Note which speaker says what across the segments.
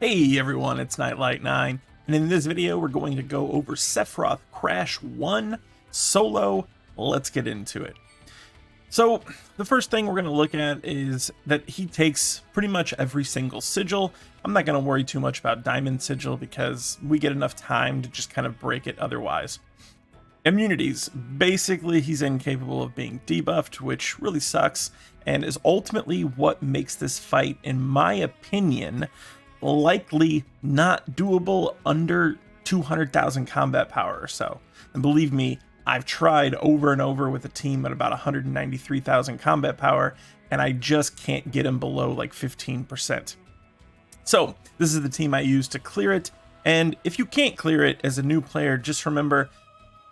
Speaker 1: Hey everyone, it's Nightlight9, and in this video we're going to go over Sephiroth Crash 1 solo. Let's get into it. So the first thing we're going to look at is that he takes pretty much every single sigil. I'm not going to worry too much about Diamond Sigil because we get enough time to just kind of break it otherwise. Immunities. Basically, he's incapable of being debuffed, which really sucks, and is ultimately what makes this fight, in my opinion, likely not doable under 200,000 combat power or so. And believe me, I've tried over and over with a team at about 193,000 combat power, and I just can't get him below like 15%. So this is the team I use to clear it, and if you can't clear it as a new player, just remember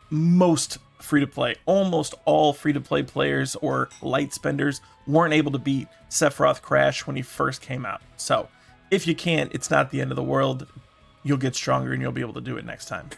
Speaker 1: most free-to-play, almost all free-to-play players or light spenders weren't able to beat Sephiroth Crash when he first came out. So if you can't, it's not the end of the world. You'll get stronger and you'll be able to do it next time.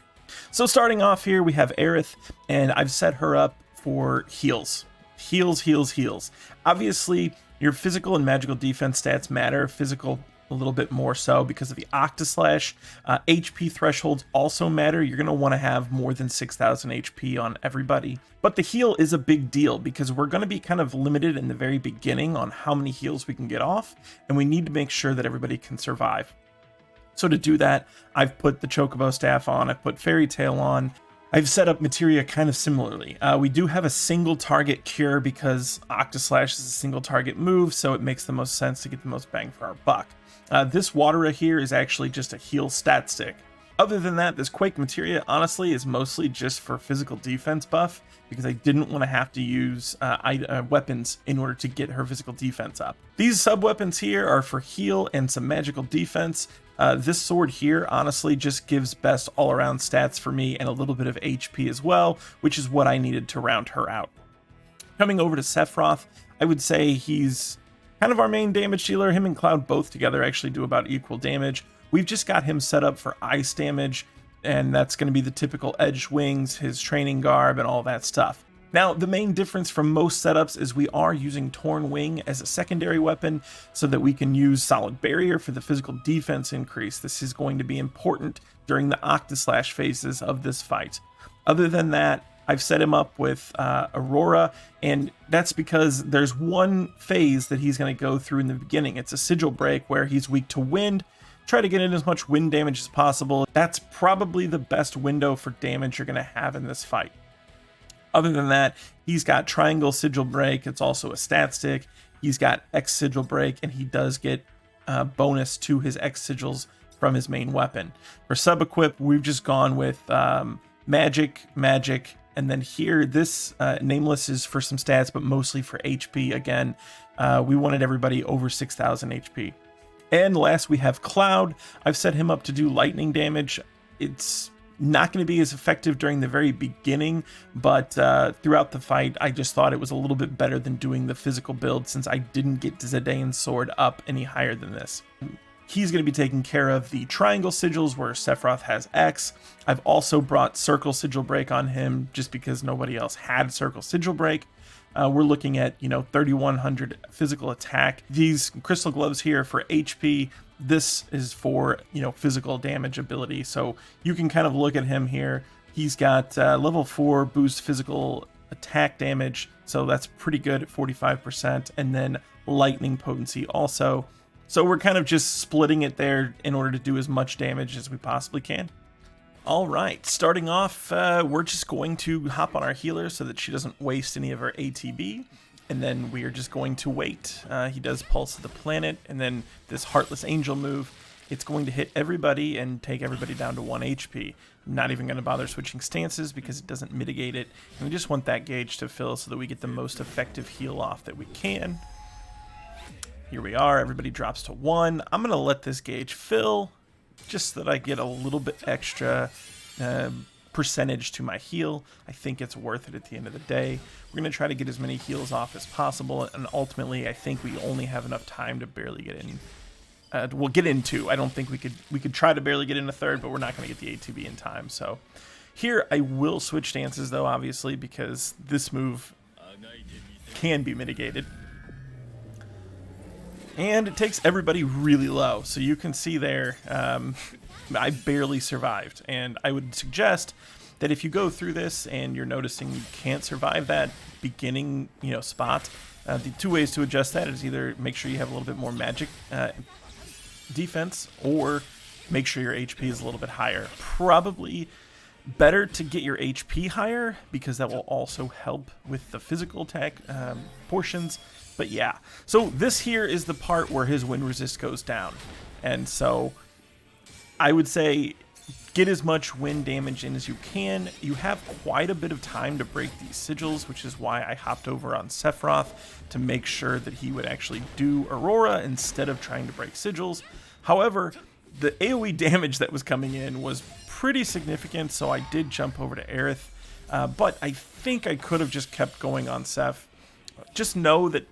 Speaker 1: So starting off here, we have Aerith, and I've set her up for heals. Heals. Obviously, your physical and magical defense stats matter. Physical a little bit more so because of the Octaslash. HP thresholds also matter. You're going to want to have more than 6,000 HP on everybody. But the heal is a big deal because we're going to be kind of limited in the very beginning on how many heals we can get off, and we need to make sure that everybody can survive. So to do that, I've put the Chocobo Staff on, I've put Fairy Tail on. I've set up materia kind of similarly. We do have a single target cure because Octaslash is a single target move, so it makes the most sense to get the most bang for our buck. This Watera here is actually just a heal stat stick. Other than that, this Quake materia honestly is mostly just for physical defense buff because I didn't want to have to use weapons in order to get her physical defense up. These sub weapons here are for heal and some magical defense. This sword here honestly just gives best all-around stats for me and a little bit of HP as well, which is what I needed to round her out. Coming over to Sephiroth, I would say he's kind of our main damage dealer. Him and Cloud both together actually do about equal damage. We've just got him set up for ice damage, and that's going to be the typical edge wings, his training garb, and all that stuff. Now, the main difference from most setups is we are using Torn Wing as a secondary weapon so that we can use Solid Barrier for the physical defense increase. This is going to be important during the Octaslash phases of this fight. Other than that, I've set him up with Aurora, and that's because there's one phase that he's going to go through in the beginning. It's a sigil break where he's weak to wind. Try to get in as much wind damage as possible. That's probably the best window for damage you're going to have in this fight. Other than that, he's got Triangle Sigil Break. It's also a stat stick. He's got X Sigil Break, and he does get bonus to his X Sigils from his main weapon. For sub-equip, we've just gone with Magic, and then here, this Nameless is for some stats, but mostly for HP. Again, we wanted everybody over 6,000 HP. And last, we have Cloud. I've set him up to do lightning damage. It's not going to be as effective during the very beginning, but throughout the fight, I just thought it was a little bit better than doing the physical build since I didn't get Zidane's sword up any higher than this. He's going to be taking care of the triangle sigils where Sephiroth has X. I've also brought circle sigil break on him just because nobody else had circle sigil break. We're looking at, 3,100 physical attack. These crystal gloves here for HP. This is for, physical damage ability. So you can kind of look at him here. He's got level 4 boost physical attack damage. So that's pretty good at 45%. And then lightning potency also. So we're kind of just splitting it there in order to do as much damage as we possibly can. All right, starting off, we're just going to hop on our healer so that she doesn't waste any of her ATB. And then we are just going to wait. He does Pulse of the Planet, and then this Heartless Angel move. It's going to hit everybody and take everybody down to 1 HP. I'm not even going to bother switching stances because it doesn't mitigate it. And we just want that gauge to fill so that we get the most effective heal off that we can. Here we are, everybody drops to 1. I'm going to let this gauge fill just so that I get a little bit extra percentage to my heal. I think it's worth it at the end of the day. We're going to try to get as many heals off as possible, and ultimately I think we only have enough time to barely get in. We'll get in 2. I don't think we could try to barely get in a third, but we're not going to get the ATB in time. So here I will switch stances though, obviously, because this move can be mitigated. And it takes everybody really low. So you can see there, I barely survived. And I would suggest that if you go through this and you're noticing you can't survive that beginning, spot, the two ways to adjust that is either make sure you have a little bit more magic defense, or make sure your HP is a little bit higher. Probably better to get your HP higher, because that will also help with the physical attack portions. But yeah, so this here is the part where his wind resist goes down. And so I would say get as much wind damage in as you can. You have quite a bit of time to break these sigils, which is why I hopped over on Sephiroth to make sure that he would actually do Aurora instead of trying to break sigils. However, the AoE damage that was coming in was pretty significant, so I did jump over to Aerith. But I think I could have just kept going on Seph. Just know that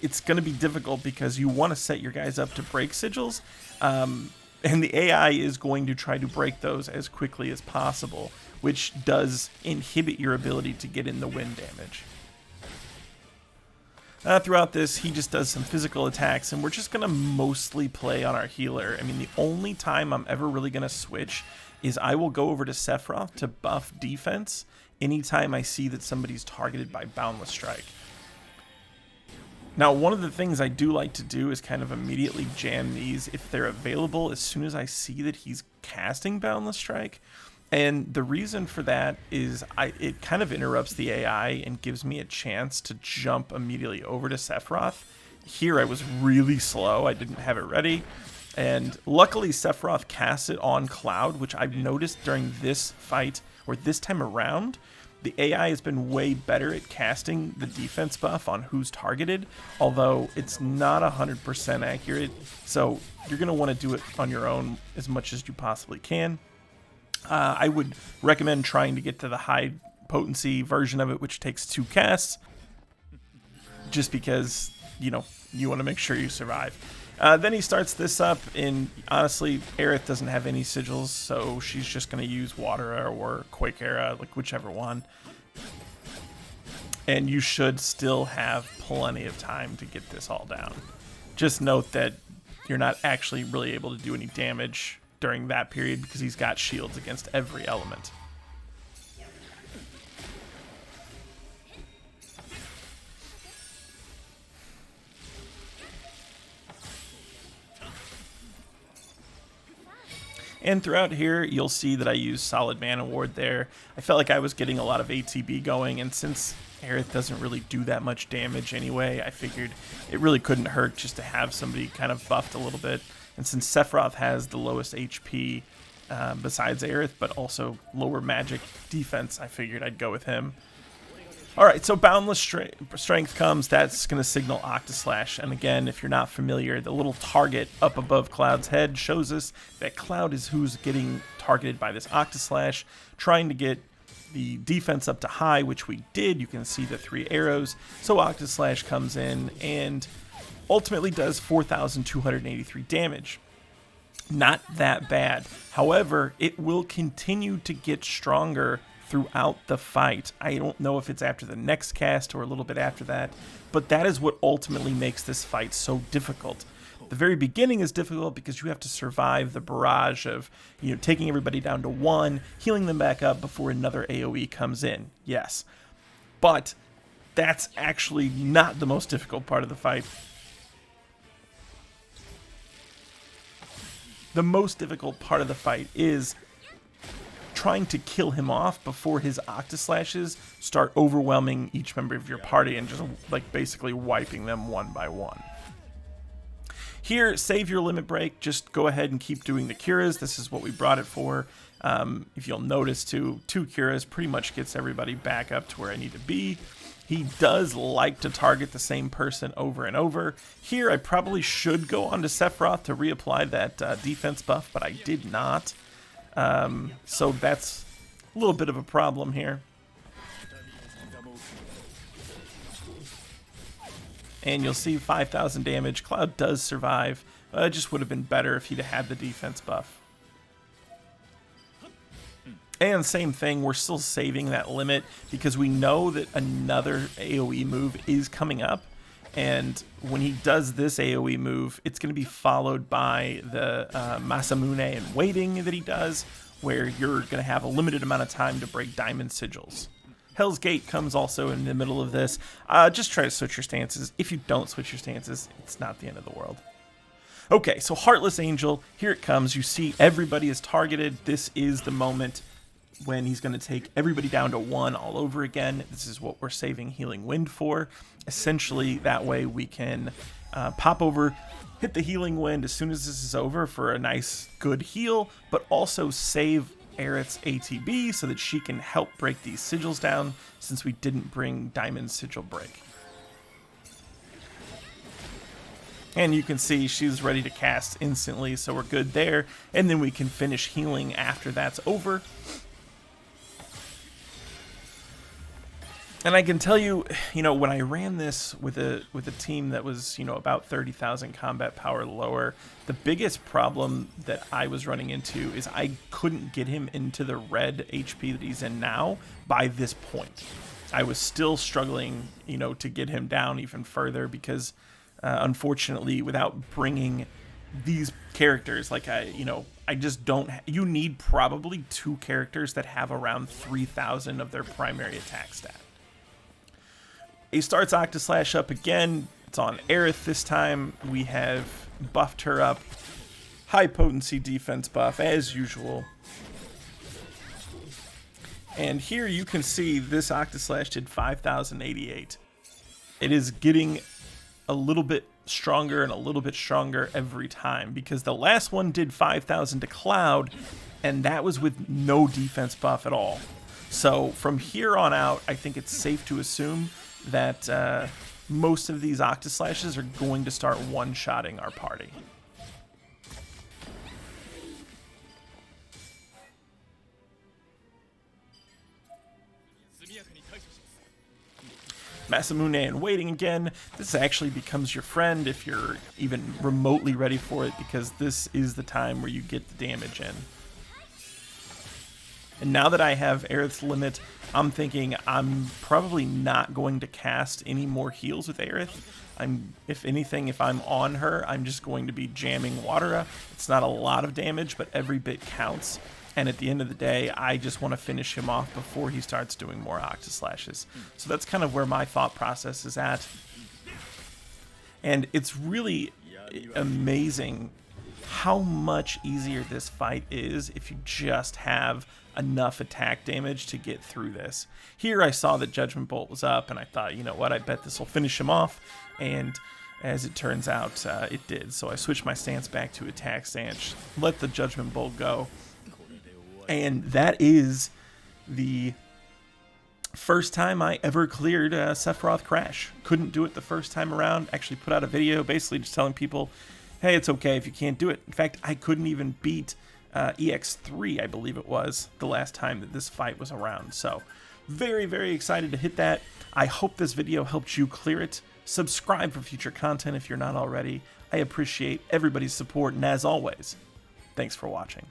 Speaker 1: it's going to be difficult because you want to set your guys up to break sigils. And the AI is going to try to break those as quickly as possible, which does inhibit your ability to get in the wind damage. Throughout this, he just does some physical attacks, and we're just going to mostly play on our healer. I mean, the only time I'm ever really going to switch is I will go over to Sephiroth to buff defense anytime I see that somebody's targeted by Boundless Strike. Now, one of the things I do like to do is kind of immediately jam these if they're available as soon as I see that he's casting Boundless Strike. And the reason for that is it kind of interrupts the AI and gives me a chance to jump immediately over to Sephiroth. Here I was really slow, I didn't have it ready. And luckily Sephiroth casts it on Cloud, which I've noticed during this fight, or this time around, the AI has been way better at casting the defense buff on who's targeted, although it's not 100% accurate, so you're going to want to do it on your own as much as you possibly can. I would recommend trying to get to the high potency version of it, which takes 2 casts, just because, you want to make sure you survive. Then he starts this up, and honestly, Aerith doesn't have any sigils, so she's just going to use Water or Quake Era, like whichever one. And you should still have plenty of time to get this all down. Just note that you're not actually really able to do any damage during that period because he's got shields against every element. And throughout here, you'll see that I use Solid Mana Ward there. I felt like I was getting a lot of ATB going, and since Aerith doesn't really do that much damage anyway, I figured it really couldn't hurt just to have somebody kind of buffed a little bit. And since Sephiroth has the lowest HP besides Aerith, but also lower magic defense, I figured I'd go with him. Alright, so Boundless Strength comes, that's going to signal Octaslash, and again, if you're not familiar, the little target up above Cloud's head shows us that Cloud is who's getting targeted by this Octaslash, trying to get the defense up to high, which we did. You can see the 3 arrows, so Octaslash comes in and ultimately does 4,283 damage. Not that bad. However, it will continue to get stronger throughout the fight. I don't know if it's after the next cast or a little bit after that, but that is what ultimately makes this fight so difficult. The very beginning is difficult because you have to survive the barrage of, taking everybody down to 1, healing them back up before another AoE comes in. Yes. But that's actually not the most difficult part of the fight. The most difficult part of the fight is trying to kill him off before his Octaslashes start overwhelming each member of your party and just basically wiping them one by one. Here, save your limit break. Just go ahead and keep doing the Curas. This is what we brought it for. If you'll notice too, 2 Curas pretty much gets everybody back up to where I need to be. He does like to target the same person over and over. Here, I probably should go on to Sephiroth to reapply that defense buff, but I did not. So that's a little bit of a problem here. And you'll see 5,000 damage. Cloud does survive. It just would have been better if he'd had the defense buff. And same thing, we're still saving that limit because we know that another AoE move is coming up. And when he does this AoE move, it's going to be followed by the Masamune and waiting that he does, where you're going to have a limited amount of time to break diamond sigils. Hell's Gate comes also in the middle of this. Just try to switch your stances. If you don't switch your stances, it's not the end of the world. Okay, so Heartless Angel, here it comes. You see everybody is targeted. This is the moment when he's going to take everybody down to 1 all over again. This is what we're saving Healing Wind for. Essentially, that way we can pop over, hit the Healing Wind as soon as this is over for a nice, good heal, but also save Aerith's ATB so that she can help break these sigils down, since we didn't bring Diamond Sigil Break. And you can see she's ready to cast instantly, so we're good there. And then we can finish healing after that's over. And I can tell you, when I ran this with a team that was, about 30,000 combat power lower, the biggest problem that I was running into is I couldn't get him into the red HP that he's in now by this point. I was still struggling, to get him down even further because, unfortunately, without bringing these characters, I just don't. You need probably 2 characters that have around 3,000 of their primary attack stat. He starts Octaslash up again. It's on Aerith this time. We have buffed her up. High potency defense buff as usual. And here you can see this Octaslash did 5,088. It is getting a little bit stronger and a little bit stronger every time, because the last one did 5,000 to Cloud, and that was with no defense buff at all. So from here on out, I think it's safe to assume that most of these Octaslashes are going to start one-shotting our party. Masamune and waiting again. This actually becomes your friend if you're even remotely ready for it, because this is the time where you get the damage in. And now that I have Aerith's limit, I'm thinking I'm probably not going to cast any more heals with Aerith. If anything, if I'm on her, I'm just going to be jamming Watera. It's not a lot of damage, but every bit counts. And at the end of the day, I just want to finish him off before he starts doing more Octaslashes. So that's kind of where my thought process is at. And it's really amazing how much easier this fight is if you just have enough attack damage to get through this. Here I saw that Judgment Bolt was up, and I thought, you know what, I bet this will finish him off. And as it turns out, it did. So I switched my stance back to attack stance, let the Judgment Bolt go. And that is the first time I ever cleared Sephiroth Crash. Couldn't do it the first time around. Actually put out a video basically just telling people, hey, it's okay if you can't do it. In fact, I couldn't even beat EX3, I believe it was, the last time that this fight was around. So very, very excited to hit that. I hope this video helped you clear it. Subscribe for future content if you're not already. I appreciate everybody's support, and as always, thanks for watching.